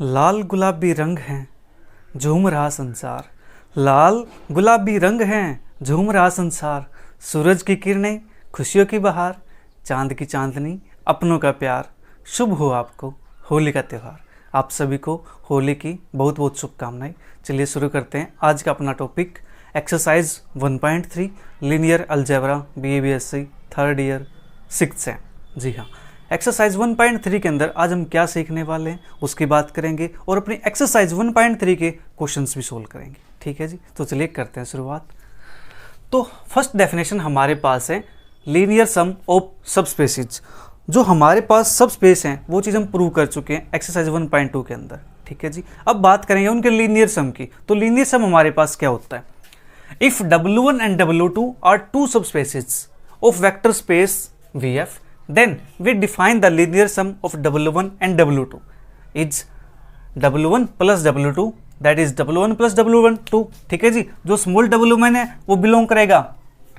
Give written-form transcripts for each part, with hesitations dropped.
लाल गुलाबी रंग हैं झूम रहा संसार। लाल गुलाबी रंग हैं झूम रहा संसार। सूरज की किरणें खुशियों की बहार। चांद की चांदनी अपनों का प्यार। शुभ हो आपको होली का त्यौहार। आप सभी को होली की बहुत बहुत शुभकामनाएं। चलिए शुरू करते हैं आज का अपना topic exercise 1.3 linear algebra BA-BSc third year 6th sem. जी हाँ, एक्सरसाइज 1.3 के अंदर आज हम क्या सीखने वाले हैं उसकी बात करेंगे और अपनी एक्सरसाइज 1.3 के क्वेश्चंस भी सोल्व करेंगे। ठीक है जी, तो चलिए करते हैं शुरुआत। तो फर्स्ट डेफिनेशन हमारे पास है लीनियर सम ऑफ सब स्पेसिज। जो हमारे पास सब स्पेस हैं वो चीज़ हम प्रूव कर चुके हैं एक्सरसाइज 1.2 के अंदर। ठीक है जी, अब बात करेंगे उनके लीनियर सम की। तो लीनियर सम हमारे पास क्या होता है? If W1 and W2 are two subspaces of vector space VF, then we define the linear sum of W1 and W2 is W1 plus W2, that is W1 plus W12। ठीक है जी, जो small W1 है वो belong करेगा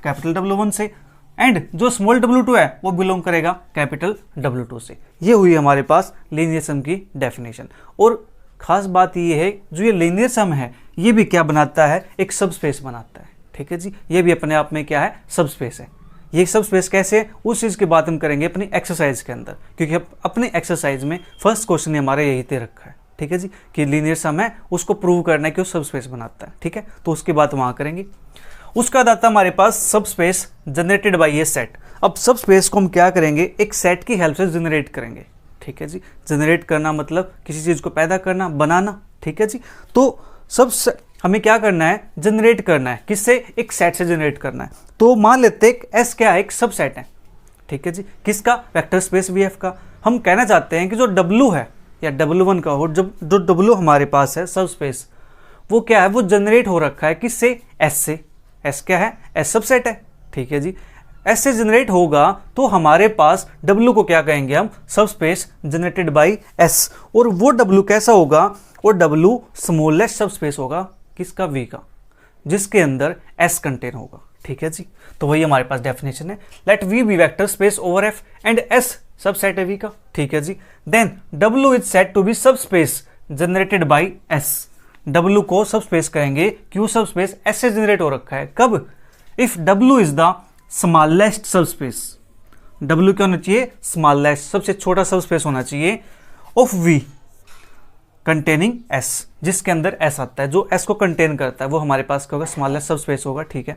capital W1 से and जो small W2 है वो बिलोंग करेगा कैपिटल W2 से। ये हुई हमारे पास लीनियर सम की डेफिनेशन। और खास बात ये है जो ये लीनियर सम है ये भी क्या बनाता है, एक सब स्पेस बनाता है। ठीक है जी, ये भी अपने आप में क्या है, सब स्पेस है। ये सब स्पेस कैसे है उस चीज़ की बात हम करेंगे अपनी एक्सरसाइज के अंदर, क्योंकि अपने एक्सरसाइज में फर्स्ट क्वेश्चन हमारा यही दे रखा है। ठीक है जी, कि लीनियर सम है उसको प्रूव करना है कि वो सब स्पेस बनाता है। ठीक है, तो उसकी बात वहाँ करेंगे। उसका दाता हमारे पास सब स्पेस जनरेटेड बाई ये सेट। अब सब स्पेस को हम क्या करेंगे, एक सेट की हेल्प से जनरेट करेंगे। ठीक है जी, जनरेट करना मतलब किसी चीज़ को पैदा करना, बनाना। ठीक है जी, तो हमें क्या करना है, जनरेट करना है। किससे? एक सेट से जनरेट करना है। तो मान लेते हैं S क्या है, एक सब सेट है। ठीक है जी, किसका? वेक्टर स्पेस VF का। हम कहना चाहते हैं कि जो W है या W1 का हो, जब जो W हमारे पास है सब स्पेस, वो क्या है, वो जनरेट हो रखा है किससे? S से। S क्या है? S सब सेट है। ठीक है जी, S से जनरेट होगा तो हमारे पास W को क्या कहेंगे हम, सब स्पेस जनरेटेड बाई S। और वो W कैसा होगा, वो W स्मॉलेस्ट सब स्पेस होगा किसका? V का, जिसके अंदर S कंटेन होगा। ठीक है जी, तो वही हमारे पास डेफिनेशन है। Let V be vector space over F and S subset है V का। ठीक है जी, then W is said to be subspace generated by S। W को सब स्पेस कहेंगे क्यों, सब स्पेस S से जनरेट हो रखा है। कब? If W is the smallest सब स्पेस। W क्या होना चाहिए? स्मॉलेस्ट, सबसे छोटा सब स्पेस होना चाहिए ऑफ V कंटेनिंग S, जिसके अंदर S आता है, जो S को कंटेन करता है वो हमारे पास क्या होगा, स्मॉलेस्ट सब स्पेस होगा। ठीक है,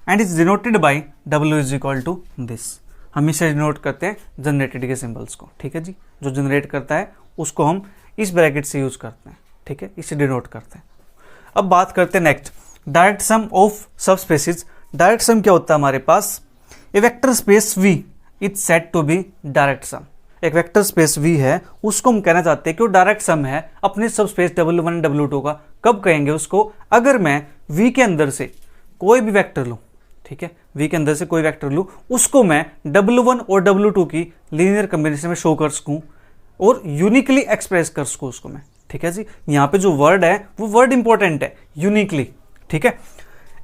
and is denoted by W is equal to this. हम इसे डिनोट करते हैं जनरेटेड के सिंबल्स को। ठीक है जी, जो जनरेट करता है उसको हम इस ब्रैकेट से यूज करते हैं। ठीक है, इसे डिनोट करते हैं। अब बात करते हैं next, direct sum of subspaces. Direct sum क्या होता है हमारे पास, a vector space V is said to be direct sum. एक वेक्टर स्पेस V है, उसको हम कहना चाहते हैं कि वो डायरेक्ट सम है अपने सब स्पेस W1 W2 का। कब कहेंगे उसको? अगर मैं V के अंदर से कोई भी वेक्टर लूं। ठीक है, V के अंदर से कोई वेक्टर लूं, उसको मैं W1 और W2 की लीनियर कॉम्बिनेशन में शो कर सकूं और यूनिकली एक्सप्रेस कर सकूं उसको मैं। ठीक है जी, यहाँ पे जो वर्ड है वो वर्ड इंपॉर्टेंट है, यूनिकली। ठीक है,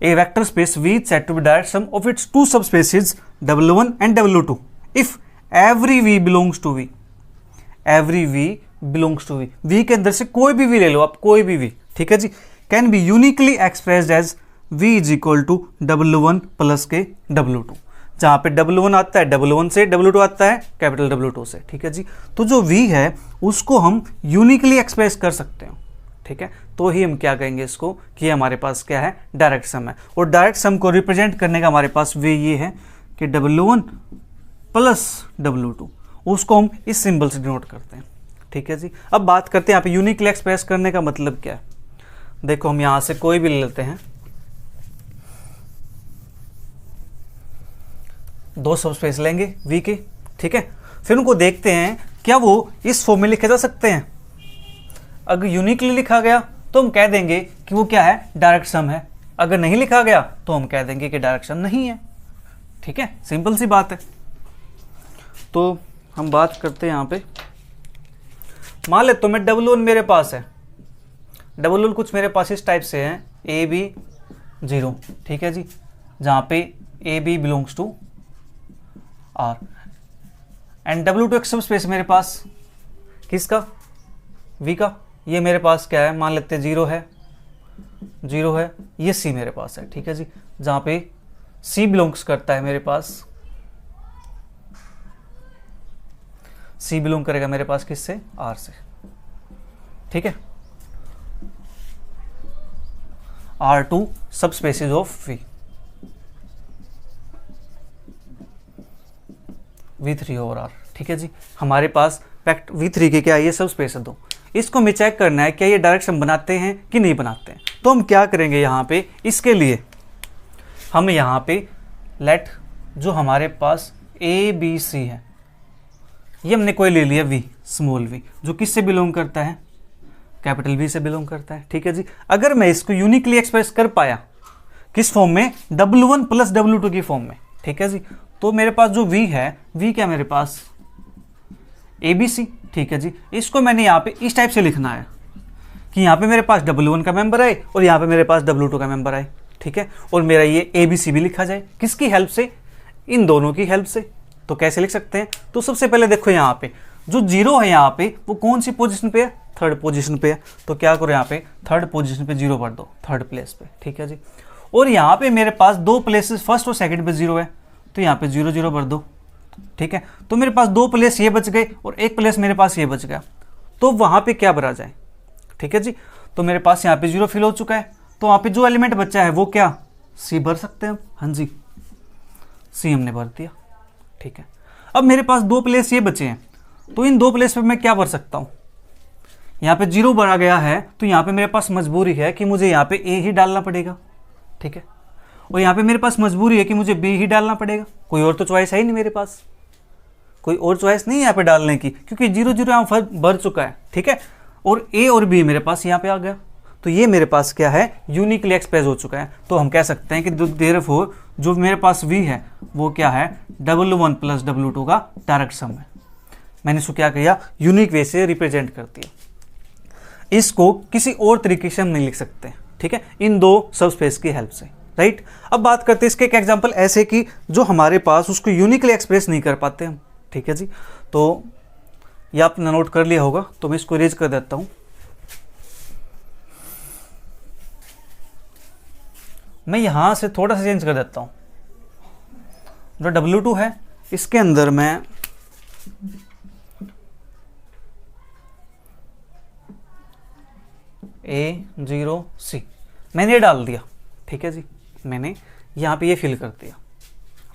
a vector space V is said to be direct sum of its two subspaces W1 and W2 if every V belongs to V। every V belongs to V, V के अंदर से कोई भी V ले लो आप, कोई भी V। ठीक है जी, can be uniquely expressed as V is equal to W1 plus के W2। जहाँ पे W1 आता है W1 से, W2 आता है कैपिटल W2 से। ठीक है जी, तो जो V है उसको हम यूनिकली एक्सप्रेस कर सकते हैं। ठीक है, तो ही हम क्या कहेंगे इसको कि हमारे पास क्या है, डायरेक्ट सम है। और डायरेक्ट सम को रिप्रेजेंट करने का हमारे पास वे ये है कि W1 प्लस W2, उसको हम इस सिंबल से डिनोट करते हैं। ठीक है जी, अब बात करते हैं यहाँ पे यूनिकली एक्सप्रेस करने का मतलब क्या है। देखो हम यहां से कोई भी ले लेते हैं, दो सब स्पेस लेंगे V के। ठीक है, फिर उनको देखते हैं क्या वो इस फॉर्म में लिखे जा सकते हैं। अगर यूनिकली लिखा गया तो हम कह देंगे कि वो क्या है, डायरेक्ट सम है। अगर नहीं लिखा गया तो हम कह देंगे कि डायरेक्ट सम नहीं है। ठीक है, सिंपल सी बात है। तो हम बात करते हैं यहाँ पे, मान ले तो मैं W1 मेरे पास है, W1 कुछ मेरे पास इस टाइप से है AB 0। ठीक है जी, जहाँ पे AB belongs to R and W2 एक सब स्पेस मेरे पास किसका, v का, ये मेरे पास क्या है, मान लेते हैं 0 है, 0 है, ये c मेरे पास है, ठीक है जी, जहाँ पे c बिलोंग्स करता है मेरे पास, c बिलोंग करेगा मेरे पास किससे, r से, ठीक है। R2 सब स्पेसिस ऑफ V, V3 और R, ठीक है जी। हमारे पास फैक्ट V3 के क्या है, ये सब स्पेस है दो। इसको हमें चेक करना है क्या ये डायरेक्शन बनाते हैं कि नहीं बनाते हैं। तो हम क्या करेंगे यहाँ पे, इसके लिए हम यहाँ पे लेट जो हमारे पास ABC है, ये हमने कोई ले लिया V, स्मॉल v, जो किससे बिलोंग करता है, कैपिटल V से बिलोंग करता है, ठीक है जी। अगर मैं इसको यूनिकली एक्सप्रेस कर पाया किस फॉर्म में, W1 प्लस W2 की फॉर्म में, ठीक है जी, तो मेरे पास जो V है, V क्या मेरे पास ABC, ठीक है जी। इसको मैंने यहाँ पे इस टाइप से लिखना है कि यहाँ पे मेरे पास W1 का मेंबर आए और यहाँ पे मेरे पास W2 का मेंबर आए, ठीक है, और मेरा ये ABC भी लिखा जाए, किसकी हेल्प से, इन दोनों की हेल्प से। तो कैसे लिख सकते हैं, तो सबसे पहले देखो यहाँ पे जो 0 है यहाँ पे वो कौन सी पोजीशन पे है, थर्ड पोजीशन पे है, तो क्या करो यहाँ पे थर्ड पोजीशन पे 0 भर दो, थर्ड प्लेस पे, ठीक है जी। और यहाँ पे मेरे पास दो प्लेसेस फर्स्ट और सेकंड पे 0 है, तो यहाँ पे 0 0 भर दो, ठीक है। तो मेरे पास दो प्लेस ये बच गए और एक प्लेस मेरे पास ये बच गया, तो वहाँ पे क्या भरा जाए, ठीक है जी। तो मेरे पास यहाँ पे 0 फिल हो चुका है, तो वहाँ पे जो एलिमेंट बचा है वो क्या, C भर सकते हैं हम, हाँ जी, C हमने भर दिया, ठीक है। अब मेरे पास दो प्लेस ये बचे हैं, तो इन दो प्लेस पे मैं क्या भर सकता हूँ, यहाँ पे 0 भरा गया है, तो यहाँ पे मेरे पास मजबूरी है कि मुझे यहाँ पे A ही डालना पड़ेगा, ठीक है, और यहाँ पे मेरे पास मजबूरी है कि मुझे B ही डालना पड़ेगा, कोई और तो चॉइस है ही नहीं मेरे पास, कोई और चॉइस नहीं है यहाँ पे डालने की, क्योंकि 0 0 यहाँ भर चुका है, ठीक है, और A और B मेरे पास यहाँ पे आ गया, तो ये मेरे पास क्या है, यूनिकली एक्सप्रेस हो चुका है। तो हम कह सकते हैं कि देयरफॉर जो मेरे पास V है वो क्या है, W1 प्लस W2 का डायरेक्ट सम है। मैंने इसको क्या किया, यूनिक वे से रिप्रेजेंट कर दिया, इसको किसी और तरीके से हम नहीं लिख सकते, ठीक है, इन दो सब स्पेस की हेल्प से, राइट। अब बात करते हैं इसके एक एग्जांपल ऐसे कि जो हमारे पास उसको यूनिकली एक्सप्रेस नहीं कर पाते हम, ठीक है जी। तो ये आपने नोट कर लिया होगा, तो मैं इसको इरेज कर देता हूं। मैं यहां से थोड़ा सा चेंज कर देता हूं, जो W2 है इसके अंदर मैं A0C मैंने ये डाल दिया, ठीक है जी, मैंने यहाँ पे ये फिल कर दिया,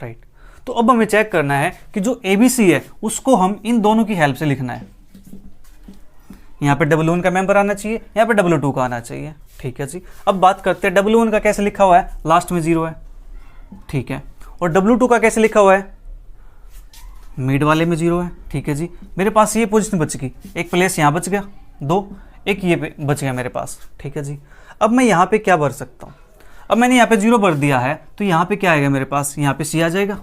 राइट। तो अब हमें चेक करना है कि जो ABC है उसको हम इन दोनों की हेल्प से लिखना है। यहाँ पे W1 का मेंबर आना चाहिए, यहाँ पे W2 का आना चाहिए, ठीक है जी। अब बात करते हैं W1 का कैसे लिखा हुआ है, लास्ट में 0 है, ठीक है, और W2 का कैसे लिखा हुआ है, मिड वाले में 0 है, ठीक है जी। मेरे पास ये पोजीशन बच गई, एक प्लेस यहाँ बच गया, दो, एक ये बच गया मेरे पास, ठीक है जी। अब मैं यहाँ पे क्या भर सकता हूँ, अब मैंने यहाँ पे 0 भर दिया है, तो यहाँ पे क्या आएगा मेरे पास, यहाँ पे C आ जाएगा,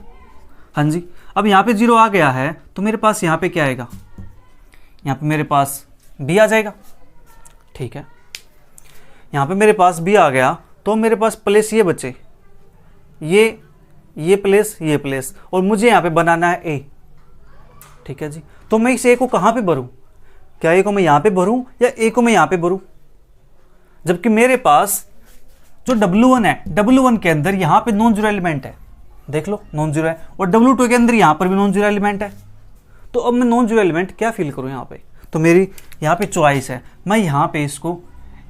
हाँ जी। अब यहाँ पे 0 आ गया है, तो मेरे पास यहाँ पे क्या आएगा, यहाँ पे मेरे पास B आ जाएगा, ठीक है। यहाँ पे मेरे पास B आ गया, तो मेरे पास प्लेस ये बचे, ये प्लेस, ये प्लेस, और मुझे यहाँ पे बनाना है A, ठीक है जी। तो मैं इस A को कहाँ पे भरूँ, क्या A को मैं यहाँ पे भरूँ या A को मैं यहाँ पे भरूँ, जबकि मेरे पास जो W1 है, W1 के अंदर यहाँ पे नॉन जीरो एलिमेंट है, देख लो नॉन जीरो है, और W2 के अंदर यहाँ पर भी नॉन जीरो एलिमेंट है। तो अब मैं नॉन जीरो एलिमेंट क्या फिल करूँ यहाँ पे, तो मेरी यहाँ पे चॉइस है, मैं यहाँ पे इसको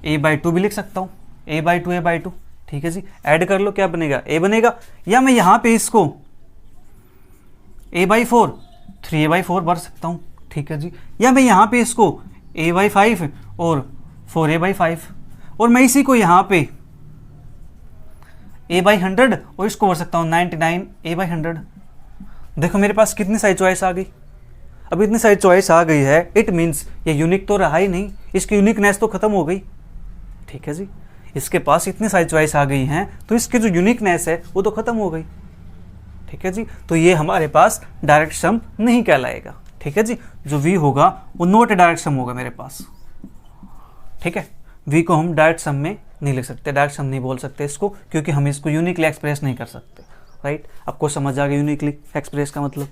A/2 भी लिख सकता हूँ, A/2, ठीक है जी। ऐड कर लो, क्या बनेगा, A बनेगा, या मैं यहाँ पे इसको A/4, 3A/4 भर सकता हूँ, ठीक है जी, या मैं यहाँ पे इसको A/5 और 4A/5, और मैं इसी को यहाँ पे A/100 और इसको भर सकता हूँ 99A/100। देखो मेरे पास कितनी सारी चॉइस आ गई। अब इतनी सारी चॉइस आ गई है, इट मीन्स ये यूनिक तो रहा ही नहीं, इसकी यूनिकनेस तो खत्म हो गई, ठीक है जी। इसके पास इतनी सारी चॉइस आ गई हैं, तो इसकी जो यूनिकनेस है वो तो खत्म हो गई, ठीक है जी। तो ये हमारे पास डायरेक्ट सम नहीं कहलाएगा, ठीक है जी। जो V होगा वो नॉट डायरेक्ट सम होगा मेरे पास, ठीक है। V को हम डायरेक्ट सम में नहीं लिख सकते, डायरेक्ट सम नहीं बोल सकते इसको, क्योंकि हम इसको यूनिकली एक्सप्रेस नहीं कर सकते, राइट। आपको समझ आ गया यूनिकली एक्सप्रेस का मतलब।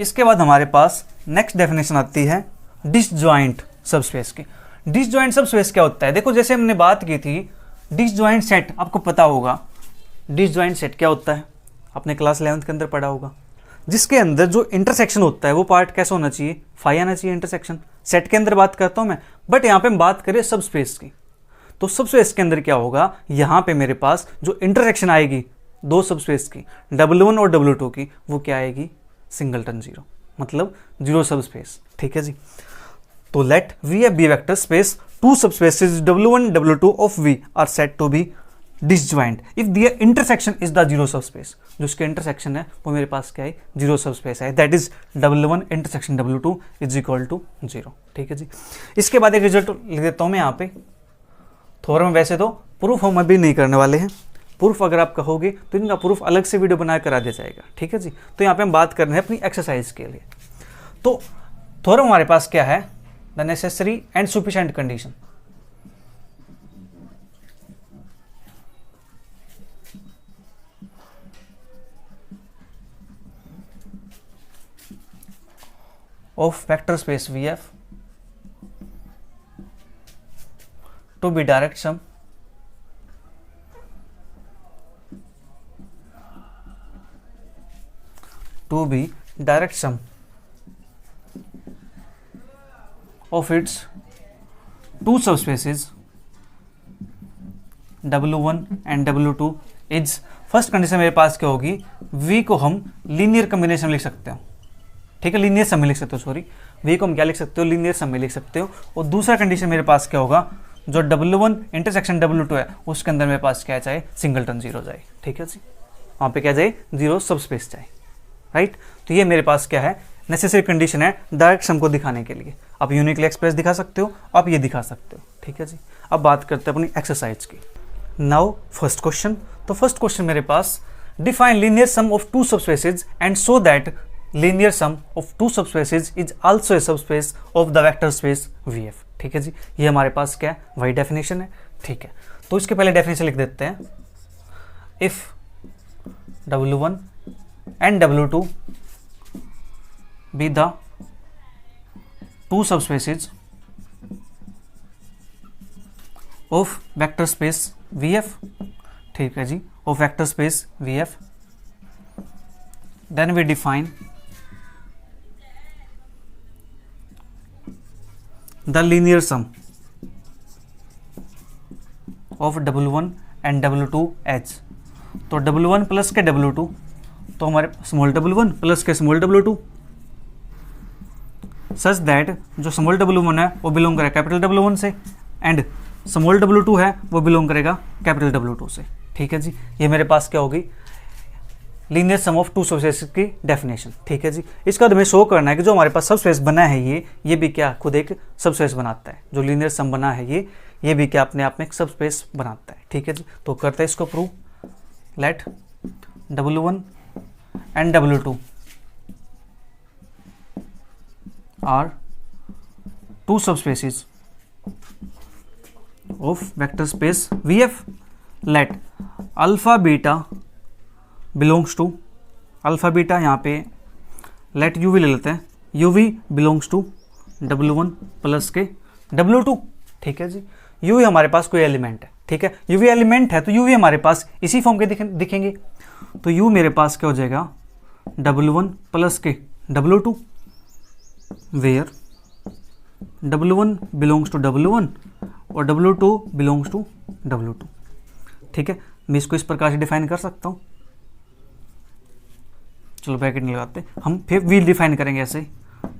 इसके बाद हमारे पास नेक्स्ट डेफिनेशन आती है डिसजॉइंट सबस्पेस की। डिसजॉइंट सबस्पेस क्या होता है? देखो जैसे हमने बात की थी डिसजॉइंट सेट, आपको पता होगा डिसजॉइंट सेट क्या होता है, आपने क्लास 11th के अंदर पढ़ा होगा, जिसके अंदर जो इंटरसेक्शन होता है वो पार्ट कैसा होना चाहिए, फाई आना चाहिए इंटरसेक्शन। सेट के अंदर बात करता हूं मैं, बट यहां पे हम बात करें सबस्पेस की, तो सबस्पेस के अंदर क्या होगा, यहां पे मेरे पास जो इंटरसेक्शन आएगी दो सबस्पेस की, W1 और W2 की, वो क्या आएगी, सिंगलटन जीरो, मतलब जीरो सबस्पेस। ठीक है जी। तो let V be vector space two subspaces W1 W2 of V are set to be disjoint if their intersection is the zero subspace. जो उसके इंटरसेक्शन है वो मेरे पास क्या है, जीरो सबस्पेस है, that is W1 intersection W2 is equal to zero. ठीक है जी। इसके बाद एक रिजल्ट लिख देता हूं मैं यहाँ पे थ्योरम। वैसे तो प्रूफ हम अभी नहीं करने वाले हैं, प्रूफ अगर आप कहोगे तो इनका प्रूफ अलग से वीडियो बना करा दिया जाएगा। ठीक है जी। तो यहाँ पे हम बात कर रहे हैं अपनी एक्सरसाइज के लिए। तो थ्योरम हमारे पास क्या है, the necessary and sufficient condition. of vector space VF to be direct sum of its two subspaces W1 and W2 is, first condition मेरे पास क्या होगी, V को हम लीनियर कॉम्बिनेशन लिख सकते हो। ठीक है, लीनियर सम में लिख सकते हो, सॉरी V को हम क्या लिख सकते हो, लीनियर सम में लिख सकते हो। और दूसरा कंडीशन मेरे पास क्या होगा, जो W1 इंटरसेक्शन W2 है उसके अंदर मेरे पास क्या जाए, सिंगलटन जीरो जाए। ठीक है जी, वहाँ पे क्या जाए, जीरो सबस्पेस जाए। राइट, तो ये मेरे पास क्या है, नेसेसरी कंडीशन है डायरेक्ट सम को दिखाने के लिए। आप यूनिकली एक्सप्रेस दिखा सकते हो, आप ये दिखा सकते हो। ठीक है जी। अब बात करते हैं अपनी एक्सरसाइज की। Now first question. तो फर्स्ट क्वेश्चन मेरे पास, define linear sum of two subspaces and so that linear sum of two subspaces is also a subspace of the vector space VF। ठीक है जी, ये हमारे पास क्या है, वही डेफिनेशन है। ठीक है, तो इसके पहले डेफिनेशन लिख देते हैं। If W1 and W2 be the two subspaces of vector space VF, ठीक है जी, of vector space VF, then we define the linear sum of W1 and W2 H। तो W1 प्लस के W2, तो हमारे small W1 plus के small W2, such that जो small W1 है वो बिलोंग करेगा कैपिटल W1 से एंड स्मॉल W2 है वो बिलोंग करेगा कैपिटल W2 से। ठीक है जी, ये मेरे पास क्या होगी, linear sum of two subspaces की डेफिनेशन। ठीक है जी। इसका हमें शो करना है कि जो हमारे पास सबस्पेस बना है ये भी क्या खुद एक सबस्पेस बनाता है। जो लीनियर सम बना है ये भी क्या अपने आप में एक सबस्पेस बनाता है। ठीक है जी, तो करते हैं इसको prove. Let W1 and W2 are two subspaces of vector space VF। Let alpha beta belongs to, alpha beta यहाँ पे लेट UV ले लेते हैं, UV belongs to W1 plus के W2। ठीक है जी, UV हमारे पास कोई एलिमेंट है। ठीक है, UV एलिमेंट है तो UV हमारे पास इसी फॉर्म के दिखेंगे। तो U मेरे पास क्या हो जाएगा, W1 प्लस के W2 where W1 belongs to W1 और W2 बिलोंग्स टू W2। ठीक है, मैं इसको इस प्रकार से डिफाइन कर सकता हूँ। चलो ब्रैकेट नहीं लगाते, हम फिर वी डिफाइन करेंगे ऐसे,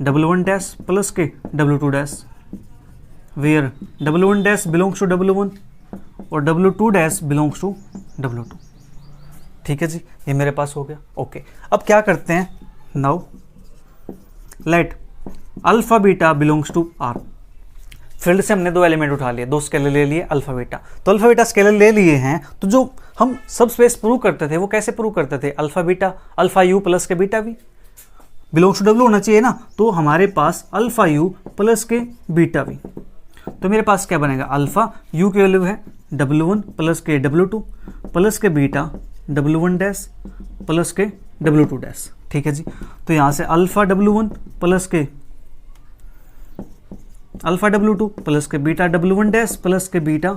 W1 डैश प्लस के W2 dash where W1 dash belongs to W1 और W2 dash belongs to W2। ठीक है जी, ये मेरे पास हो गया। ओके, अब क्या करते हैं, now let alpha beta belongs to R। Field से हमने दो एलिमेंट उठा लिए, दो स्केलर ले लिए अल्फा बीटा। तो अल्फा बीटा स्केलर ले लिए हैं, तो जो हम सब स्पेस प्रूव करते थे वो कैसे प्रूव करते थे, alpha beta alpha u plus के beta v belongs to W होना चाहिए ना। तो हमारे पास अल्फा यू प्लस के बीटा वी, तो मेरे पास क्या बनेगा, अल्फा यू की वैल्यू है W1 प्लस के W2 प्लस के बीटा W1 डैश प्लस के W2 डैश। ठीक है जी। तो यहाँ से अल्फा W1 प्लस के अल्फा W2 प्लस के बीटा W1 डैश प्लस के बीटा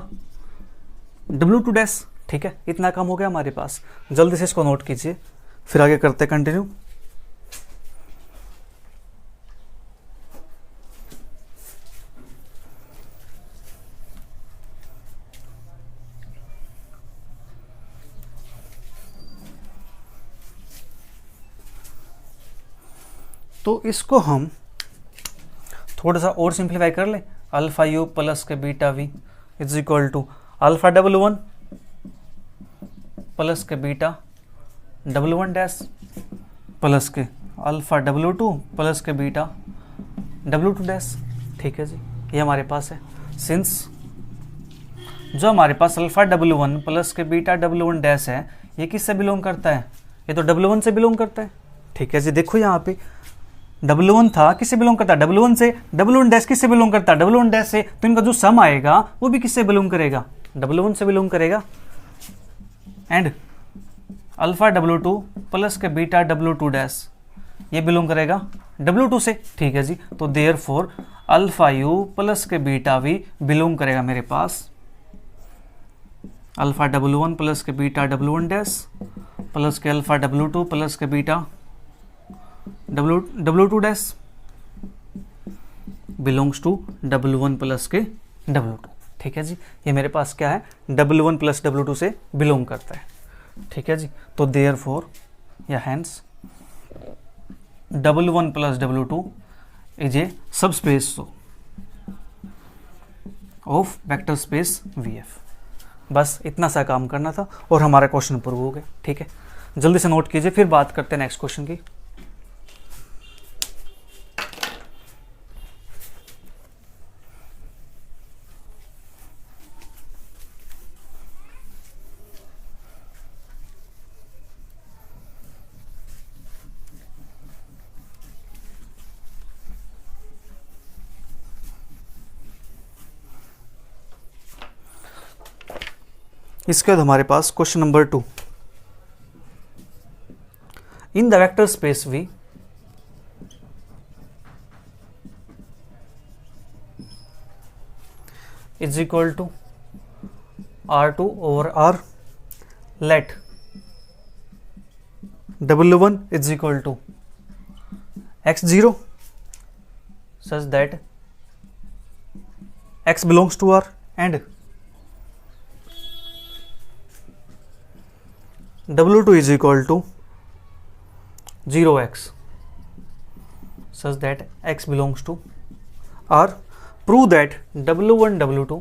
W2 डैश, ठीक है, इतना काम हो गया हमारे पास। जल्दी से इसको नोट कीजिए, फिर आगे करते कंटिन्यू। तो इसको हम थोड़ा सा और सिंप्लीफाई कर लें। अल्फा यू प्लस के beta v is equal to alpha W1 plus के बीटा W1 डैश प्लस के अल्फा W2 प्लस के बीटा W2 डैश, ठीक है जी। ये हमारे पास है। सिंस जो हमारे पास अल्फा W1 प्लस के बीटा W1 डैश है, ये किससे बिलोंग करता है? ये तो W1 से बिलोंग करता है, ठीक है जी। देखो यहाँ पे W1 था, किससे बिलोंग करता है? W1 से। W1 डैश किससे बिलोंग करता है? W1 डैश से। तो इनका जो सम आएगा वो भी किससे बिलोंग करेगा? W1 से बिलोंग करेगा। एंड अल्फा W2 प्लस के बीटा W2 डैश, ये बिलोंग करेगा W2 से, ठीक है जी। तो देयरफॉर अल्फा यू प्लस के बीटा वी बिलोंग करेगा मेरे पास अल्फा W1 प्लस के बीटा W1 डैश प्लस के अल्फा W2 प्लस के beta W2 dash belongs to W1 plus के W2, ठीक है जी। ये मेरे पास क्या है? W1 प्लस W2 से बिलोंग करता है, ठीक है जी। तो देयरफॉर या hence W1 plus W2 is ए सब space of vector space VF। बस इतना सा काम करना था और हमारा क्वेश्चन प्रूव हो गया, ठीक है। जल्दी से नोट कीजिए, फिर बात करते हैं नेक्स्ट क्वेश्चन की। इसके बाद हमारे पास question number 2। In the vector space V is equal to R2 over R, let W1 is equal to X0 such that X belongs to R and W2 is equal to 0x such that x belongs to R. Prove that W1 W2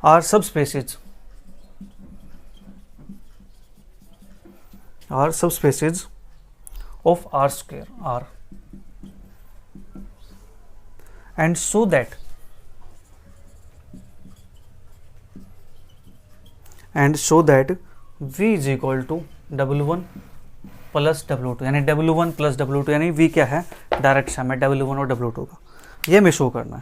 are subspaces of R square R, and so that V is equal to W1 plus W2, यानी W1 plus W2, यानी V क्या है? Direct sum है W1 और W2 का, ये हमें show करना है।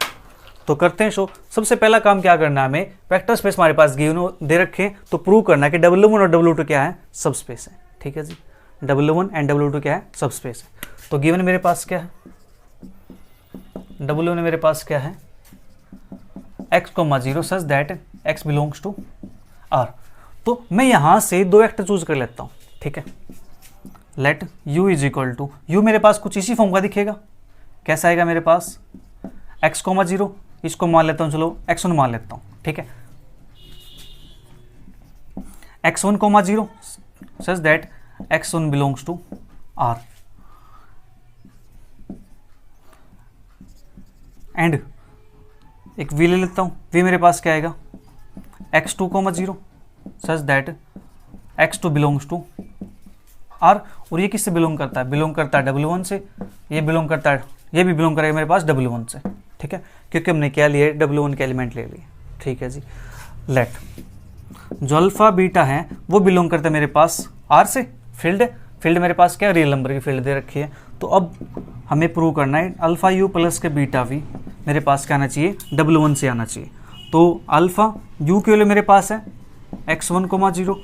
तो करते हैं शो। सबसे पहला काम क्या करना है हमें? वेक्टर स्पेस हमारे पास गिवन दे रखे, तो प्रूव करना है कि W1 और W2 क्या है? सब स्पेस है, ठीक है जी। W1 एंड W2 क्या है? सब स्पेस है। तो गिवन मेरे पास क्या है? W1 मेरे पास क्या है? x,0 such that x belongs to R। तो मैं यहां से दो वेक्टर चूज कर लेता हूं, ठीक है। Let u is equal to, u मेरे पास कुछ इसी फॉर्म का दिखेगा। कैसा आएगा मेरे पास? x,0, इसको मान लेता हूं, चलो x1 मान लेता हूं, ठीक है। x1,0 such that x1 belongs to R and एक v ले लेता हूं। v मेरे पास क्या आएगा? x2,0 such that x2 belongs to R। और ये किससे बिलोंग करता है? बिलोंग करता है W1 से। ये बिलोंग करता है, ये भी बिलोंग करेगा मेरे पास W1 से, ठीक है, क्योंकि हमने क्या लिए? W1 के एलिमेंट ले लिए, ठीक है जी। लेट जो अल्फा बीटा है वो बिलोंग करता है मेरे पास R से। फील्ड मेरे पास क्या? रियल नंबर की फील्ड दे रखी है। तो अब हमें प्रूव करना है अल्फा यू प्लस के बीटा वी मेरे पास क्या आना चाहिए? W1 से आना चाहिए। तो अल्फा यू के लिए मेरे पास है x1 कोमा 0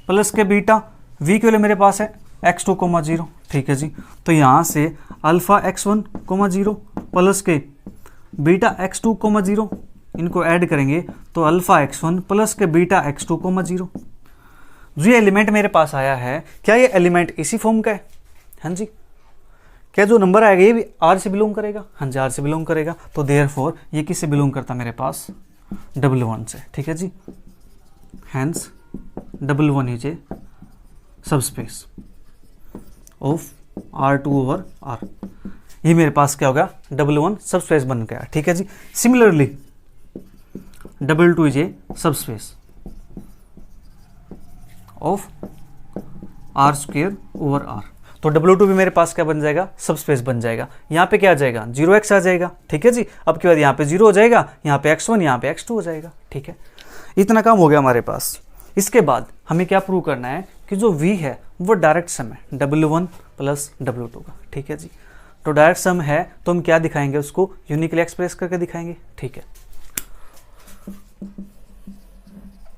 प्लस के बीटा v के लिए मेरे पास है x2 कोमा 0। ठीक है जी, तो यहाँ से अल्फा x1 कोमा 0 प्लस के बीटा x2 कोमा 0 इनको ऐड करेंगे तो अल्फा x1 प्लस के बीटा x2 कोमा 0। जो ये एलिमेंट मेरे पास आया है, क्या ये एलिमेंट इसी फॉर्म का है? हाँ जी। क्या जो नंबर आएगा ये भी R से बिलोंग करेगा? हाँ जी, R से बिलोंग करेगा। तो देयरफॉर ये किससे बिलोंग करता है मेरे पास? W1 से। ठीक है जी, hence W1 is a subspace of R2 over R। ये मेरे पास क्या होगा? W1 सबस्पेस बन गया। ठीक है जी। Similarly W2 is a subspace of R square over R। तो W2 भी मेरे पास क्या बन जाएगा? सबस्पेस बन जाएगा। यहाँ पे क्या आ जाएगा? 0x आ जाएगा। ठीक है जी। अब के बाद यहाँ पे 0 हो जाएगा, यहाँ पे x1, यहाँ पे x2 हो जाएगा। ठीक है, इतना काम हो गया हमारे पास। इसके बाद हमें क्या प्रूव करना है कि जो v है वो डायरेक्ट सम है W1 प्लस W2 का। ठीक है जी, तो डायरेक्ट सम है तो हम क्या दिखाएंगे? उसको यूनिकली एक्सप्रेस करके दिखाएंगे। ठीक है,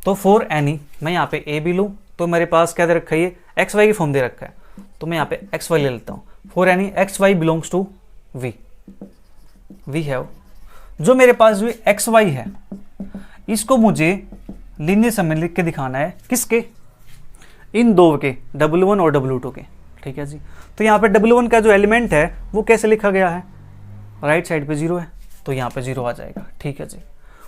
तो फॉर एनी मैं यहाँ पे a भी लूँ तो मेरे पास क्या दे रखा है? ये एक्स वाई की फॉर्म दे रखा है, तो मैं यहाँ पे एक्स वाई ले लेता हूँ। For any X Y belongs to V, V have जो मेरे पास जो एक्स वाई है इसको मुझे लीनियर सम में लिख के दिखाना है। किसके? इन दो के, W1 और W2 के। ठीक है जी, तो यहाँ पे W1 का जो एलिमेंट है वो कैसे लिखा गया है? राइट साइड पे 0 है, तो यहाँ पे 0 आ जाएगा। ठीक है जी,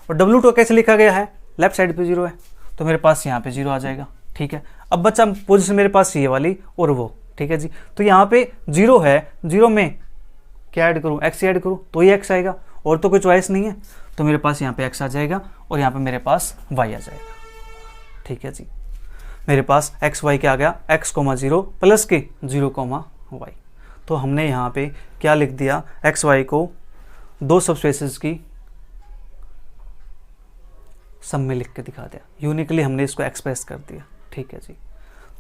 और W2 कैसे लिखा गया है? लेफ्ट साइड पे 0 है, तो मेरे पास यहाँ पे 0 आ जाएगा। ठीक है, अब बच्चा पोजीशन मेरे पास ये वाली और वो। ठीक है जी, तो यहाँ पे 0 है, 0 में क्या ऐड करूँ? x ऐड करूँ तो ये x आएगा, और तो कोई चॉइस नहीं है, तो मेरे पास यहाँ पे x आ जाएगा और यहाँ पे मेरे पास y आ जाएगा। ठीक है जी, मेरे पास x y क्या आ गया? x, 0 प्लस के 0, y। तो हमने यहाँ पे क्या लिख दिया? x y को दो सबस्पेसेस की सम में लिख के दिखा दिया, यूनिकली हमने इसको एक्सप्रेस कर दिया। ठीक है जी,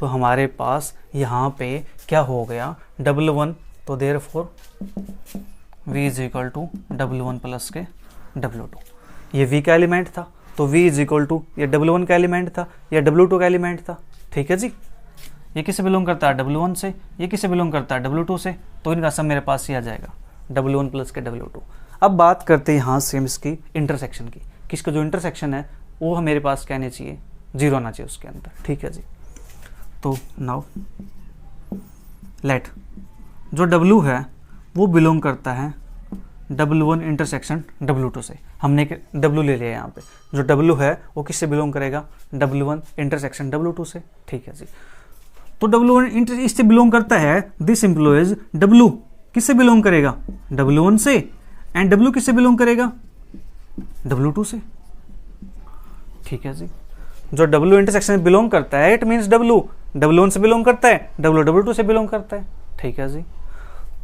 तो हमारे पास यहाँ पे क्या हो गया? W1, तो therefore V is equal to W1 plus के W2। ये V का एलिमेंट था, तो V इज इक्वल टू ये W1 का एलिमेंट था या W2 का एलिमेंट था। ठीक है जी, ये किससे बिलोंग करता है? W1 से। ये किससे बिलोंग करता है? W2 से। तो इनका सम मेरे पास ही आ जाएगा, W1 प्लस के W2। अब बात करते हैं यहाँ सेम इसकी इंटरसेक्शन की। किसका जो इंटरसेक्शन है वो मेरे पास क्या आना चाहिए? 0 आना चाहिए उसके अंदर। ठीक है जी, तो नाउ लेट जो W है वो बिलोंग करता है W1 इंटरसेक्शन W2 से। हमने W ले लिया यहाँ पे, जो W है वो किससे बिलोंग करेगा? W1 इंटरसेक्शन W2 से। ठीक है जी, तो W1 इससे बिलोंग करता है। दिस इम्प्लॉइज W किससे बिलोंग करेगा? W1 से, एंड W किससे बिलोंग करेगा? W2 से। ठीक है जी, जो W इंटरसेक्शन बिलोंग करता है इट मीन्स W W1 से बिलोंग करता है, W W2 से बिलोंग करता है। ठीक है जी,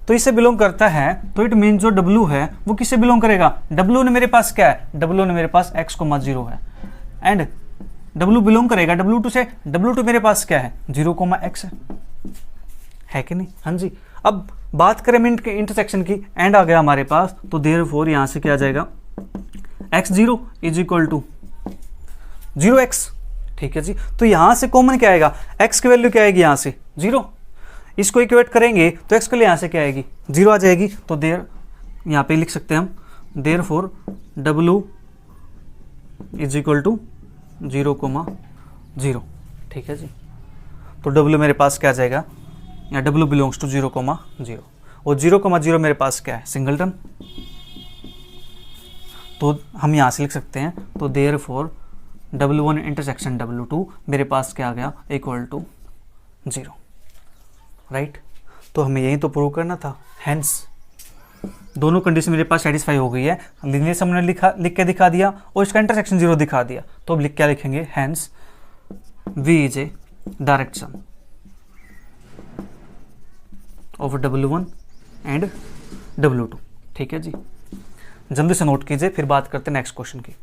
तो इससे बिलोंग करता है तो इट मीन्स जो W है वो किससे बिलोंग करेगा? W ने मेरे पास क्या है? W ने मेरे पास x, 0 है, एंड W बिलोंग करेगा W2 से। W2 मेरे पास क्या है? 0, x है कि नहीं? हाँ जी। अब बात करें इंटरसेक्शन की, एंड आ गया हमारे पास, तो देयरफॉर यहाँ से क्या आ जाएगा? x0 is equal to 0x। ठीक है जी, तो यहां से कॉमन क्या आएगा? x की वैल्यू क्या आएगी? यहां से 0। इसको इक्वेट करेंगे तो x के लिए यहां से क्या आएगी? 0 आ जाएगी। तो देयर यहां पे लिख सकते हैं हम, therefore W is equal to 0, 0। ठीक है जी, तो W मेरे पास क्या आ जाएगा? या W बिलोंग्स टू 0, 0, और 0, 0 मेरे पास क्या है? सिंगलटन। तो हम यहां से लिख सकते हैं, तो देयरफॉर W1 इंटरसेक्शन W2 मेरे पास क्या आ गया? Equal to 0। राइट, तो हमें यही तो प्रूव करना था। हेंस दोनों कंडीशन मेरे पास सेटिस्फाई हो गई है। लीनियर सम ने लिख के दिखा दिया और इसका इंटरसेक्शन 0 दिखा दिया, तो अब क्या लिखेंगे? Hence V is a direct sum of W1 and W2। ठीक है जी, जल्दी से नोट कीजिए, फिर बात करते हैं नेक्स्ट क्वेश्चन की।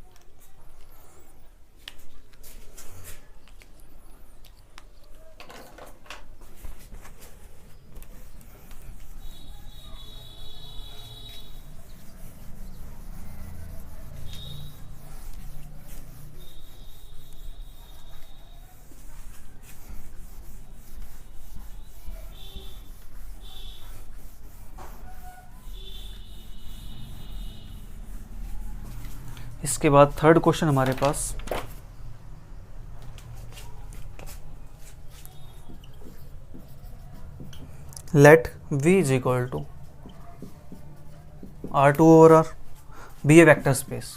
इसके बाद थर्ड क्वेश्चन हमारे पास, let V is equal to R2 over R be a vector space.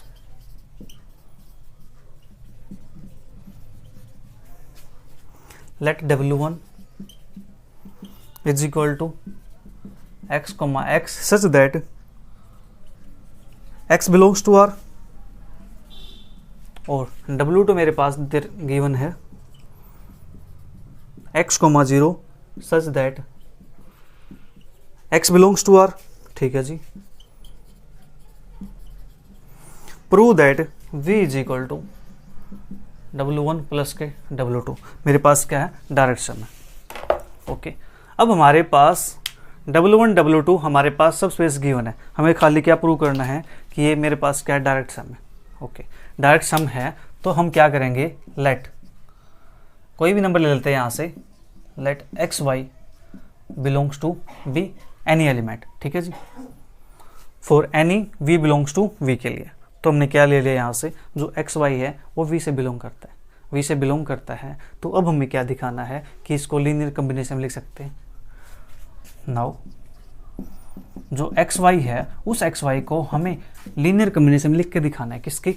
Let W1 is equal to x comma x such that x belongs to R और W2 मेरे पास given है x comma 0 such that x belongs to R। ठीक है जी। Prove that V is equal to W1 plus के W2, मेरे पास क्या है, डायरेक्ट सम है। ओके, अब हमारे पास W1 W2 हमारे पास सब स्पेस गिवन है, हमें खाली क्या प्रूव करना है कि ये मेरे पास क्या है, डायरेक्ट सम है। ओके, डायरेक्ट सम है तो हम क्या करेंगे, लेट कोई भी नंबर ले लेते हैं यहाँ से, let x Y belongs to be any element. ठीक है जी, for any V belongs to V के लिए। तो हमने क्या ले लिया यहाँ से, जो एक्स वाई है वो V से बिलोंग करता है, V से बिलोंग करता है। तो अब हमें क्या दिखाना है कि इसको लीनियर कॉम्बिनेशन में लिख सकते हैं। नाउ जो एक्स वाई है उस एक्स वाई को हमें लीनियर कॉम्बिनेशन में लिख के दिखाना है, किसकी,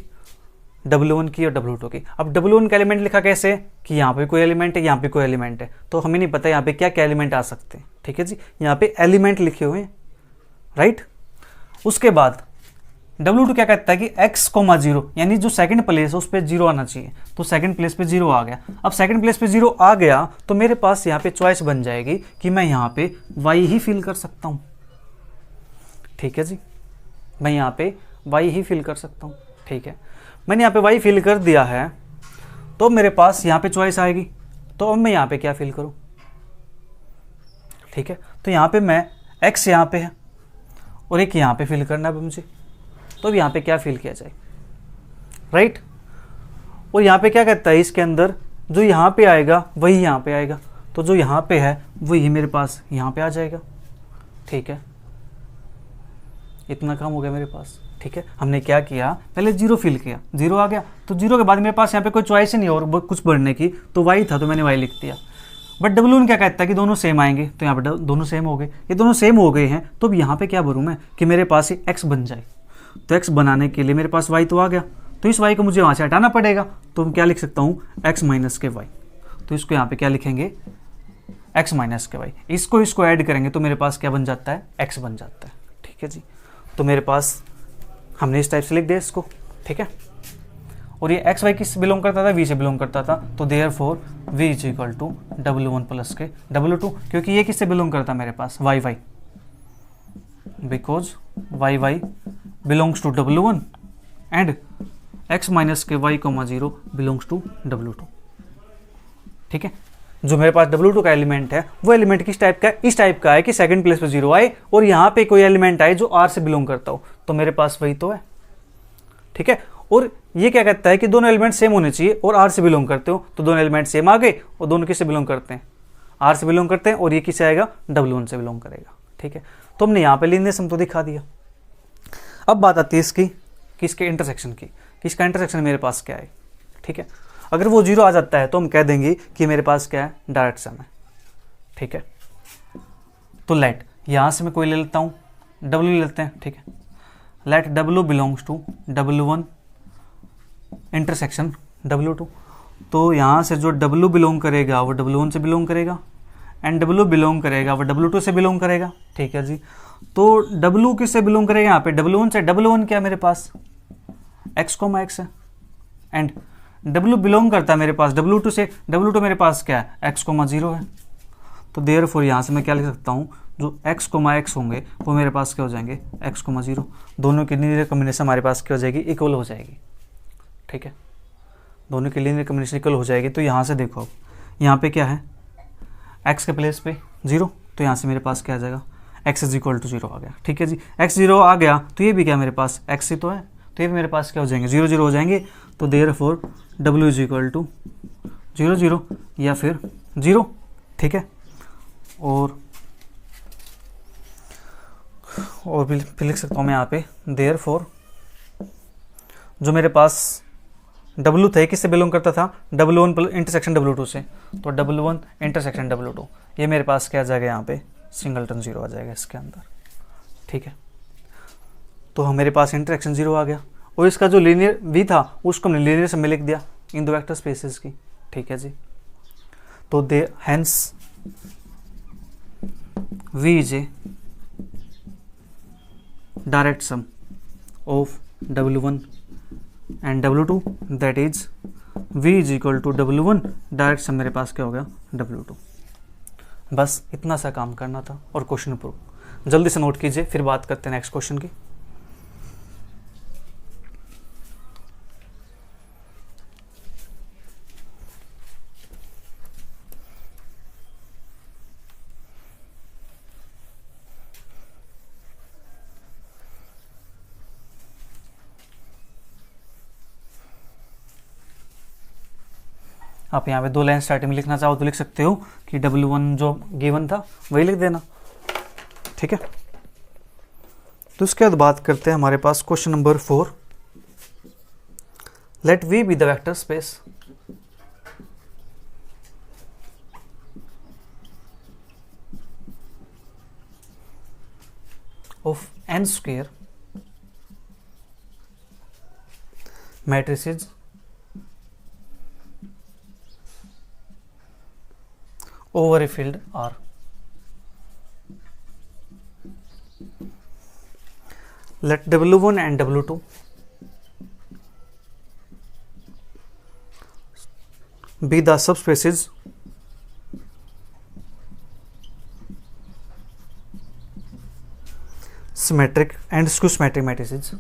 W1 की और W2 की। अब W1 का एलिमेंट लिखा कैसे कि यहाँ पे कोई एलिमेंट है, यहाँ पे कोई एलिमेंट है, तो हमें नहीं पता यहाँ पे क्या क्या एलिमेंट आ सकते हैं। ठीक है जी, यहाँ पे एलिमेंट लिखे हुए हैं, राइट। उसके बाद W2 क्या कहता है कि x, 0 यानी जो सेकंड प्लेस है उस पर 0 आना चाहिए, तो सेकंड प्लेस पे 0 आ गया। अब सेकंड प्लेस पे 0 आ गया तो मेरे पास यहाँ पे चॉइस बन जाएगी कि मैं यहाँ पे y ही फिल कर सकता हूँ। ठीक है जी, मैं यहाँ पे y ही फिल कर सकता हूँ। ठीक है, मैंने यहाँ पे y फिल कर दिया है तो मेरे पास यहाँ पे चॉइस आएगी, तो अब मैं यहाँ पे क्या फिल करूँ। ठीक है, तो यहाँ पे मैं x यहाँ पे है और एक यहाँ पे फिल करना है मुझे, तो अब यहाँ पे क्या फिल किया जाए, राइट। और यहाँ पे क्या कहता है, इसके अंदर जो यहाँ पे आएगा वही यहाँ पे आएगा, तो जो यहाँ पे है वही मेरे पास यहाँ पे आ जाएगा। ठीक है, इतना काम हो गया मेरे पास। ठीक है, हमने क्या किया, पहले 0 फिल किया, 0 आ गया, तो 0 के बाद मेरे पास यहाँ पे कोई चॉइस ही नहीं और कुछ भरने की, तो y था तो मैंने y लिख दिया। बट W1 क्या कहता है कि दोनों सेम आएंगे, तो यहाँ पे दोनों सेम हो गए, ये दोनों सेम हो गए हैं, तो अब यहाँ पे क्या भरूँ मैं कि मेरे पास ही x बन जाए। तो x बनाने के लिए मेरे पास y तो आ गया, तो इस y को मुझे वहाँ से हटाना पड़ेगा, तो मैं क्या लिख सकता हूँ, x माइनस के y। तो इसको यहाँ पे क्या लिखेंगे, x माइनस के y। इसको ऐड करेंगे तो मेरे पास क्या बन जाता है, x बन जाता है। ठीक है जी, तो मेरे पास हमने इस टाइप से लिख दिया इसको। ठीक है, और ये एक्स वाई किस बिलोंग करता था, V से बिलोंग करता था, तो therefore V is equal to W1 plus के W2, क्योंकि ये किससे बिलोंग करता है मेरे पास, y y, because y y belongs to W1 and x minus के y, 0 बिलोंग्स टू W2। ठीक है, जो मेरे पास W2 का एलिमेंट है वो एलिमेंट किस टाइप का है, इस टाइप का है कि सेकंड प्लेस पे 0 आए और यहाँ पे कोई एलिमेंट आए जो R से बिलोंग करता हो, तो मेरे पास वही तो है। ठीक है, और ये क्या कहता है कि दोनों एलिमेंट सेम होने चाहिए और R से बिलोंग करते हो, तो दोनों एलिमेंट सेम आ गए और दोनों किससे बिलोंग करते हैं, R से बिलोंग करते हैं, और ये किससे आएगा, W1 से बिलोंग करेगा। ठीक है, तो हमने यहाँ पे लीनियर सम तो दिखा दिया। अब बात आती है इसकी, किसके इंटरसेक्शन की, किसका इंटरसेक्शन मेरे पास क्या है। ठीक है, अगर वो 0 आ जाता है तो हम कह देंगे कि मेरे पास क्या है, डायरेक्ट सम है। ठीक है, तो लेट यहाँ से मैं कोई ले लेता हूँ, W ले लेते हैं। ठीक है, let W belongs to W1 intersection W2, तो यहाँ से जो W बिलोंग करेगा वो W1 से बिलोंग करेगा एंड W बिलोंग करेगा वो W2 से बिलोंग करेगा। ठीक है जी, तो W किससे बिलोंग करेगा, यहाँ पे W1 से। W1 क्या है मेरे पास, x, x है, एंड W बिलोंग करता है मेरे पास W2 से। W2 मेरे पास क्या है, x, 0 है, तो देयरफॉर यहाँ से मैं क्या लिख सकता हूँ, जो x, x होंगे वो मेरे पास क्या हो जाएंगे, x, 0, दोनों की लीनियर कॉम्बिनेशन हमारे पास क्या हो जाएगी, इक्वल हो जाएगी। ठीक है, दोनों की लीनियर कॉम्बिनेशन इक्वल हो जाएगी। तो यहाँ से देखो, यहाँ पे क्या है, x के प्लेस पे 0, तो यहाँ से मेरे पास क्या आ जाएगा, x इज इक्वल टू 0 आ गया। ठीक है जी, x 0 आ गया तो ये भी क्या मेरे पास x ही तो है, तो ये भी मेरे पास क्या हो जाएंगे, 0 0 हो जाएंगे। तो therefore W is equal to 0 0 या फिर 0। ठीक है, और भी फिर लिख सकता हूँ मैं यहाँ पे, देयरफॉर जो मेरे पास W था किससे बिलोंग करता था, W1 इंटरसेक्शन W2 से, तो W1 इंटरसेक्शन W2, ये मेरे पास क्या आ जाएगा यहाँ पे सिंगलटन 0 आ जाएगा इसके अंदर। ठीक है, तो मेरे पास इंटरसेक्शन 0 आ गया और इसका जो लीनियर V था उसको हमने लीनियर से में लिख दिया इन दो वेक्टर स्पेसेस की। ठीक है जी, तो दे hence V is a direct sum of W1 and W2, that is V is equal to W1 direct sum मेरे पास क्या हो गया W2। बस इतना सा काम करना था और क्वेश्चन प्रूव। जल्दी से नोट कीजिए, फिर बात करते हैं नेक्स्ट क्वेश्चन की। आप यहाँ पे 2 लाइन स्टार्टिंग में लिखना चाहो तो लिख सकते हो कि W1 जो गिवन था वही लिख देना। ठीक है, तो उसके बाद बात करते हैं हमारे पास question number 4। Let V be the vector space of n square matrices over a field R. Let W1 and W2 be the subspaces symmetric and skew symmetric matrices.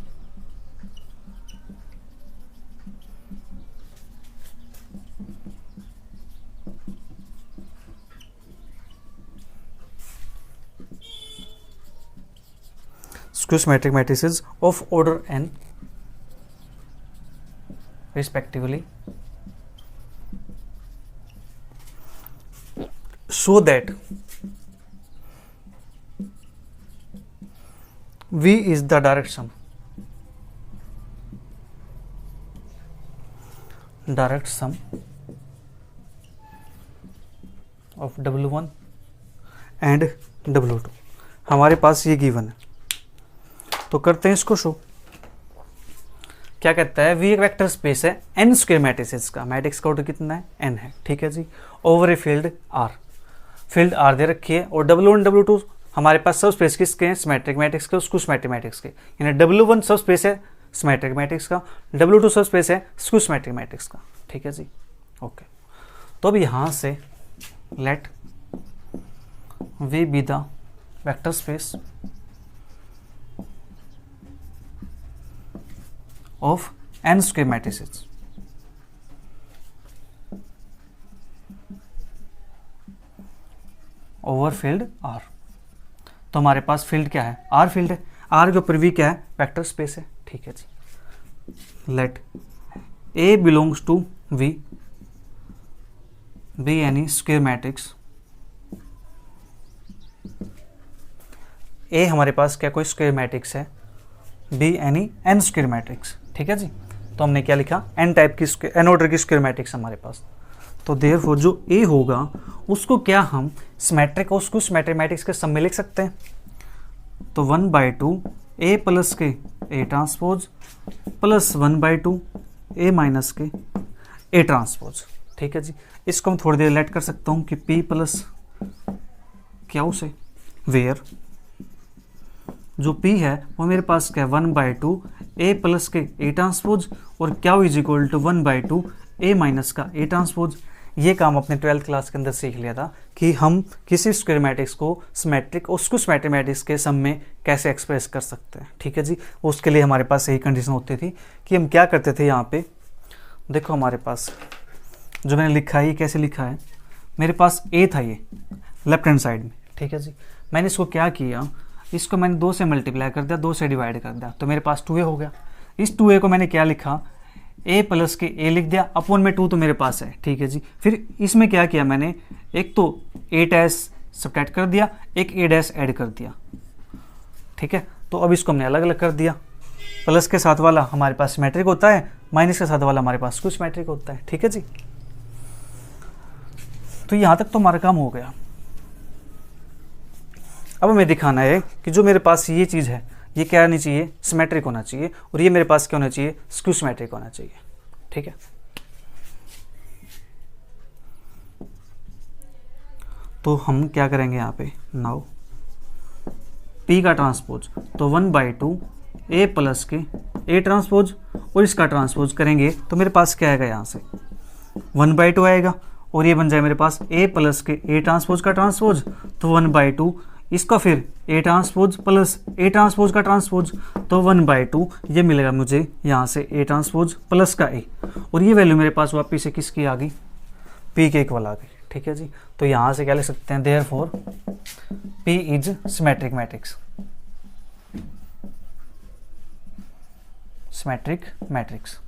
Skew symmetric matrices of order n respectively, so that V is the direct sum of W1 and W2। हमारे पास ये given है, तो करते हैं इसको show. क्या कहता है, V एक वेक्टर स्पेस है n स्क्वायर मैट्रिसेस का, मैट्रिक्स का ऑर्डर कितना है n है। ठीक है जी, over a field R, field R दे रखी है और W1 W2 हमारे पास सब स्पेस किसके हैं, सिमेट्रिक मैट्रिक्स के, स्क्यू सिमेट्रिक मैट्रिक्स के। यानी W1 सब स्पेस है सिमेट्रिक मैट्रिक्स का, W2 सब स्पेस है स्क्यू सिमेट्रिक मैट्रिक्स का। ठीक है जी, ओके। तो अब यहाँ से let V be the vector space of n square matrices over field R। तो हमारे पास फील्ड क्या है, R फील्ड है, R के ऊपर V क्या है, वेक्टर स्पेस है। ठीक है जी, late A belongs to V be any square matrix। A हमारे पास क्या कोई स्क्वायर मैट्रिक्स है, be any n square matrix. ठीक है जी, तो हमने क्या लिखा, n टाइप की n ऑर्डर की स्क्वायर मैट्रिक्स हमारे पास। तो देयरफॉर जो A होगा उसको क्या हम सिमेट्रिक और उसको सिमेट्रिक मैट्रिक्स के सम में लिख सकते हैं। तो 1/2 A प्लस के A transpose plus 1/2 A minus के A ट्रांसपोज। ठीक है जी, इसको मैं थोड़ी देर लेट कर सकता हूँ कि P प्लस क्या उसे वेयर जो P है वो मेरे पास क्या है 1/2 A प्लस के A ट्रांसपोज और क्या is equal to 1/2 A minus का A ट्रांसपोज। ये काम अपने 12th क्लास के अंदर सीख लिया था कि हम किसी स्क्वायर मैट्रिक्स को सिमेट्रिक और उसको सिमेट्रिक मैट्रिक्स के सम में कैसे एक्सप्रेस कर सकते हैं। ठीक है जी, उसके लिए हमारे पास यही कंडीशन होती थी कि हम क्या करते थे। यहाँ पे देखो हमारे पास जो मैंने लिखा है ये कैसे लिखा है, मेरे पास A था ये लेफ्ट हैंड साइड में। ठीक है जी, मैंने इसको क्या किया, इसको मैंने 2 से मल्टीप्लाई कर दिया, 2 से डिवाइड कर दिया, तो मेरे पास 2A हो गया। इस 2A को मैंने क्या लिखा, A प्लस के A लिख दिया, अपॉन में 2 तो मेरे पास है। ठीक है जी, फिर इसमें क्या किया मैंने, एक तो A डैश सब्ट्रैक्ट कर दिया, एक A डैश ऐड कर दिया। ठीक है, तो अब इसको हमने अलग अलग कर दिया। प्लस के साथ वाला हमारे पास सिमेट्रिक होता है, माइनस के साथ वाला हमारे पास स्क्यू सिमेट्रिक होता है। ठीक है जी, तो यहाँ तक तो हमारा काम हो गया। अब हमें दिखाना है कि जो मेरे पास ये चीज़ है ये क्या होनी चाहिए, सिमेट्रिक होना चाहिए, और ये मेरे पास क्या होना चाहिए, स्क्यू सिमेट्रिक होना चाहिए। ठीक है, तो हम क्या करेंगे यहाँ पे, नाउ P का ट्रांसपोज तो 1/2 A प्लस के A ट्रांसपोज, और इसका ट्रांसपोज करेंगे तो मेरे पास क्या आएगा, यहाँ से 1/2 आएगा, और ये बन जाए मेरे पास A प्लस के A ट्रांसपोज का ट्रांसपोज, तो 1/2 इसका फिर A transpose plus A transpose का ट्रांसपोज, तो 1/2 ये मिलेगा मुझे यहाँ से A ट्रांसपोज प्लस का A, और ये वैल्यू मेरे पास वापिस से किसकी आ गई, P के इक्वल आ गई। ठीक है जी, तो यहाँ से क्या लिख सकते हैं, therefore P is symmetric matrix, symmetric matrix.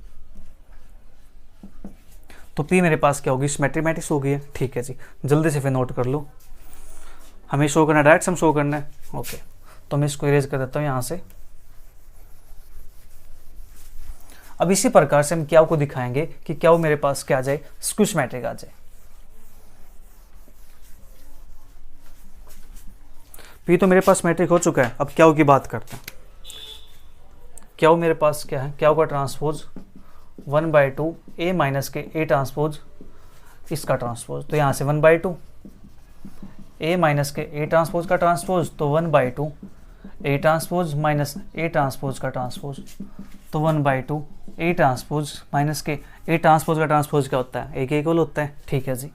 तो P मेरे पास क्या होगी, सिमेट्रिक मैट्रिक्स हो गई है। ठीक है जी, जल्दी से फिर नोट कर लो, हमें शो करना है, डायरेक्ट सम शो करना है। ओके, तो मैं इसको इरेज कर देता हूँ यहाँ से। अब इसी प्रकार से हम क्या को दिखाएंगे कि क्या मेरे पास क्या आ जाए, स्क्यू सिमेट्रिक आ जाए। पी तो मेरे पास सिमेट्रिक हो चुका है, अब क्या की बात करते हैं। क्या मेरे पास क्या है, क्या का ट्रांसपोज 1/2 A माइनस के A ट्रांसपोज, इसका ट्रांसपोज, तो यहाँ से 1/2 A माइनस के A ट्रांसपोज का ट्रांसपोज, तो 1/2 A transpose minus A transpose का ट्रांसपोज, तो 1/2 A ट्रांसपोज माइनस के A ट्रांसपोज का ट्रांसपोज क्या होता है, A के इक्वल होता है। ठीक है जी,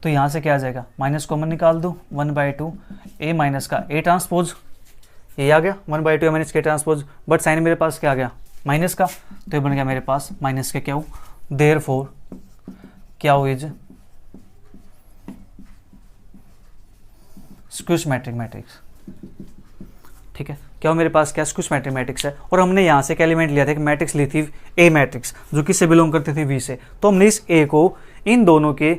तो यहाँ से क्या आ जाएगा, माइनस कॉमन निकाल दो, 1/2 A माइनस का A ट्रांसपोज, ये आ गया 1/2 A माइनस के ट्रांसपोज, बट साइन मेरे पास क्या आ गया, माइनस का, तो ये बन गया मेरे पास माइनस के क्या, देयरफॉर क्या इज स्क्यू सिमेट्रिक मैट्रिक्स। ठीक है, क्या मेरे पास क्या स्क्यू सिमेट्रिक मैट्रिक्स है, और हमने यहाँ से क्या एलिमेंट लिया था, एक मैट्रिक्स ली थी ए मैट्रिक्स, जो किससे बिलोंग करती थी, वी से, तो हमने इस ए को इन दोनों के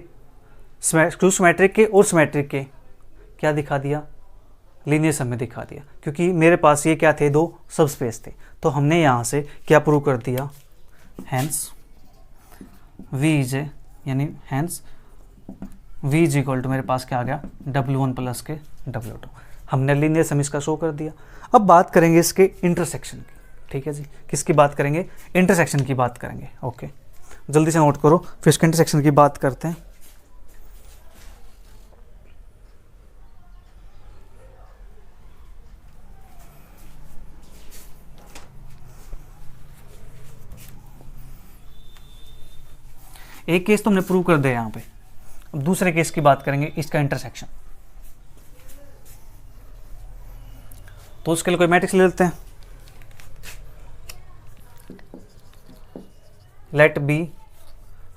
स्क्यू सिमेट्रिक के और सिमेट्रिक के क्या दिखा दिया, लीनियर सम में दिखा दिया, क्योंकि मेरे पास ये क्या थे, दो सबस्पेस थे। तो हमने यहाँ से क्या प्रूव कर दिया, हैंस वी इज ए, यानी hence V is equal to मेरे पास क्या आ गया, W1 प्लस के W2। हमने लीनियर सम इसका शो कर दिया। अब बात करेंगे इसके इंटरसेक्शन की। ठीक है जी, किसकी बात करेंगे, इंटरसेक्शन की बात करेंगे। ओके, जल्दी से नोट करो, फिर इसके इंटरसेक्शन की बात करते हैं। एक केस तो हमने प्रूव कर दिया यहाँ पे, अब दूसरे केस की बात करेंगे, इसका इंटरसेक्शन। तो उसके लिए कोई मैट्रिक्स ले लेते हैं, लेट बी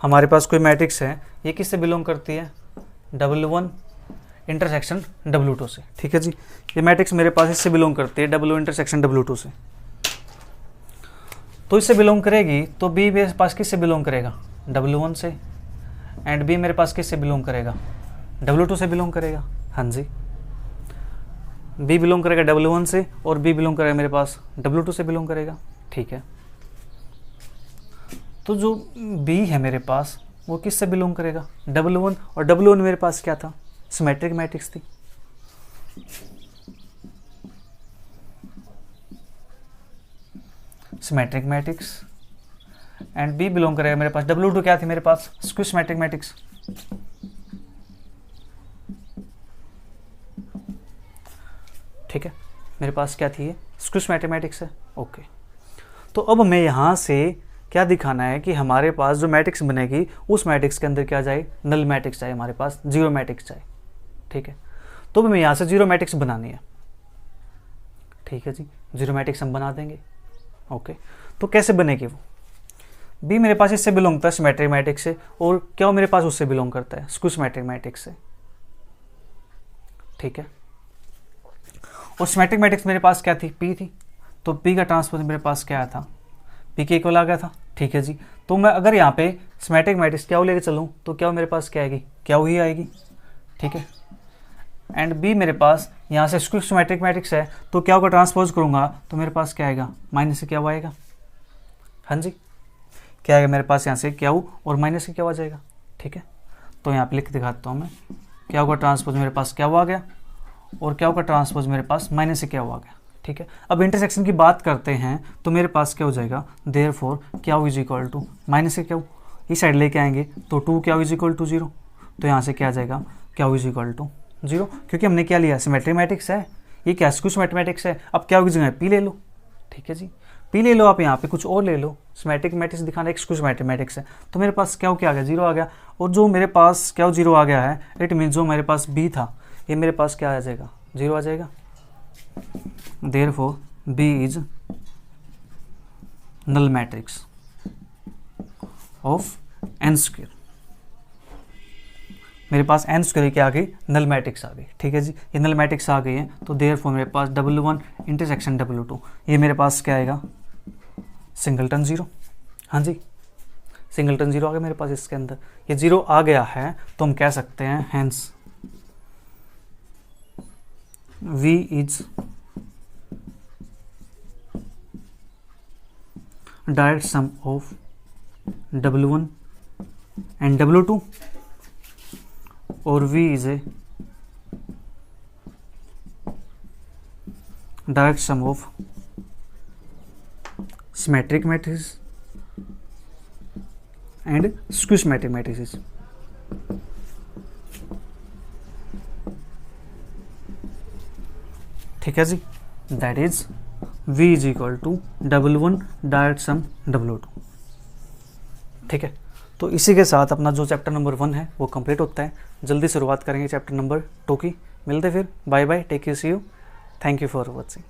हमारे पास कोई मैट्रिक्स है, ये किससे बिलोंग करती है, W1 इंटरसेक्शन W2 से। ठीक है जी, ये मैट्रिक्स मेरे पास इससे बिलोंग करती है, W इंटरसेक्शन W2 से। तो इससे बिलोंग करेगी, तो बी मेरे पास किससे बिलोंग करेगा, W1 से, एंड बी मेरे पास किससे बिलोंग करेगा, W2 से बिलोंग करेगा। हाँ जी, बी बिलोंग करेगा W1 से, और बी बिलोंग करेगा मेरे पास W2 से बिलोंग करेगा। ठीक है, तो जो बी है मेरे पास वो किससे बिलोंग करेगा, W1, और W1 मेरे पास क्या था, सिमेट्रिक मैट्रिक्स थी। Symmetric matrix, and B belong करेगा मेरे पास, W2 क्या थी मेरे पास, स्क्यू सिमेट्रिक मैट्रिक्स। ठीक है, मेरे पास क्या थी, ये स्क्यू सिमेट्रिक मैट्रिक्स है। ओके, तो अब हमें यहाँ से क्या दिखाना है कि हमारे पास जो मैट्रिक्स बनेगी उस मैट्रिक्स के अंदर क्या जाए, नल मैट्रिक्स जाए, हमारे पास जीरो मैट्रिक्स जाए। ठीक है, तो हमें यहाँ से जीरो मैट्रिक्स बनानी है। ठीक है जी, जीरो मैट्रिक्स हम बना देंगे। ओके, तो कैसे बनेगी वो, बी मेरे पास इससे बिलोंग करता है सिमेट्रिक मैट्रिक्स से, और क्या मेरे पास उससे बिलोंग करता है, स्क्यू सिमेट्रिक मैट्रिक्स से। ठीक है, और सिमेट्रिक मैट्रिक्स मेरे पास क्या थी, पी थी, तो पी का ट्रांसपोज मेरे पास क्या आया था, पी के इक्वल आ गया था। ठीक है जी, तो मैं अगर यहाँ पे सिमेट्रिक मैट्रिक्स क्या लेके चलूँ, तो क्या मेरे पास क्या आएगी, क्या ही आएगी। ठीक है, एंड बी मेरे पास यहाँ से स्क्यू सिमेट्रिक मैट्रिक्स है, तो क्या होगा, ट्रांसपोज करूँगा तो मेरे पास क्या आएगा, माइनस से क्या हुआ आएगा, हाँ जी क्या आएगा मेरे पास यहाँ से क्या हो और माइनस से क्या हो जाएगा। ठीक है, तो यहाँ पे लिख दिखाता हूँ मैं, क्या होगा ट्रांसपोज मेरे पास क्या हुआ आ गया और क्या होगा ट्रांसपोज मेरे पास माइनस से क्या हुआ आ गया। ठीक है, अब इंटरसेक्शन की बात करते हैं तो मेरे पास क्या हो जाएगा, देयरफॉर क्या हो इज इक्वल टू माइनस से क्या हो, इस साइड लेके आएंगे तो 2 क्या हो इज इक्वल टू 0, तो यहाँ से क्या आ जाएगा, क्या हो इज इक्वल टू 0, क्योंकि हमने क्या लिया, सिमेट्रिक मैट्रिक्स है, ये क्या स्क्यू मैथमेटिक्स है। अब क्या होगी जगह पी ले लो, ठीक है जी, पी ले लो, आप यहाँ पे कुछ और ले लो, सिमेट्रिक मैट्रिक्स दिखाना एक स्क्यू मैथमेटिक्स है, तो मेरे पास क्या हो क्या आ गया, 0 आ गया, और जो मेरे पास क्या हो 0 आ गया है, इट मीन जो मेरे पास बी था ये मेरे पास क्या आ जाएगा, 0 आ जाएगा। Therefore B is null matrix of n square, मेरे पास एन स्क्वायर क्या आ गई, नल मैट्रिक्स आ गई। ठीक है जी, ये नल मैट्रिक्स आ गई है, तो देयरफॉर मेरे पास W1 इंटरसेक्शन W2, ये मेरे पास क्या आएगा, सिंगलटन 0, हाँ जी सिंगलटन 0 आ गया मेरे पास, इसके अंदर ये 0 आ गया है, तो हम कह सकते हैं hence V is direct sum of W1 and W2 और V is a direct sum of symmetric matrices and skew symmetric matrices। ठीक है जी, that is V is equal to W1 direct sum W2। ठीक है, तो इसी के साथ अपना जो चैप्टर नंबर 1 है वो कंप्लीट होता है। जल्दी शुरुआत करेंगे चैप्टर नंबर 2 की। मिलते फिर, bye bye, take you, see you, thank you for watching.